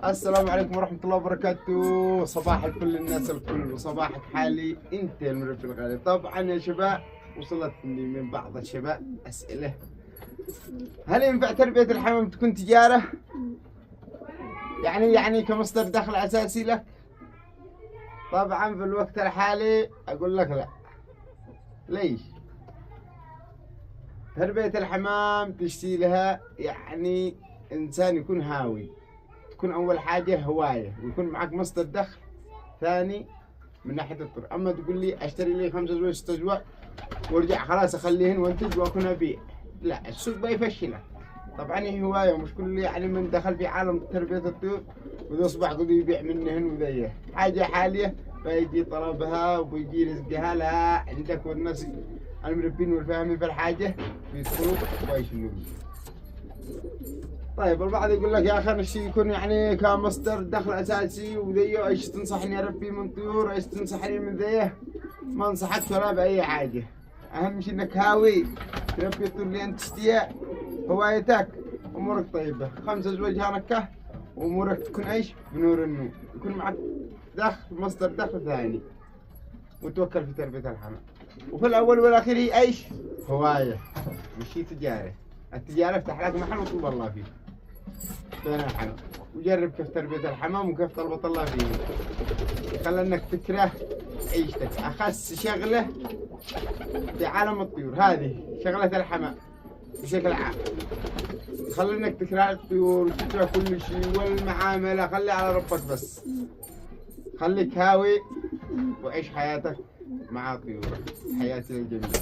السلام عليكم ورحمة الله وبركاته. صباح الفل الناس الكل وصباحك حالي انت المربي الغالي. طبعا يا شباب وصلتني من بعض الشباب اسئلة، هل ينفع تربية الحمام تكون تجارة؟ يعني كمصدر دخل اساسي لك؟ طبعا في الوقت الحالي اقول لك لا. ليش؟ تربية الحمام تشتي لها يعني انسان يكون هاوي، تكون أول حاجة هواية ويكون معك مصدر دخل ثاني من ناحية الطر. أما تقول لي أشتري لي 5 أزواج 6 أزواج وارجع خلاص أخليهن وانتج وأكون أبيع، لا، السوق بيفشلك. طبعا هي هواية ومش كل يعني من دخل في عالم تربية الطيور ويصبح قد يبيع منهن وذيه حاجة حالية، فيجي طلبها وبيجي رزقها لها عندك، والناس المربين والفاهمين في الحاجة بيدخلوا ويشيلون. طيب البعض يقول لك يا اخي الشيء يكون يعني كمصدر دخل اساسي وذيه، ايش تنصحني اربي من طيور؟ ايش تنصحني من ذيه؟ ما انصحك ولا باي حاجه، اهم شيء انك هاوي تربي الطيور اللي انت تشتيها، هوايتك، امورك طيبه، 5 ازواج هانكه وامورك تكون ايش بنور النور، يكون معك دخل مصدر دخل ثاني وتوكل في تربيه الحمام. وفي الاول والاخير هي ايش؟ هوايه مش هي تجاره. التجاره افتح لك محل وطلب الله فيه بين الحمام، وجرب كيف تربية الحمام وكيف طلبة الله فيه، خلى انك تكره عيشتك. اخس شغلة في عالم الطيور هذه شغلة الحمام بشكل عام، خلى انك تكره الطيور وتكره كل شيء والمعاملة، خلي على ربك بس، خليك هاوي وعيش حياتك مع طيورك، حياتي الجميلة.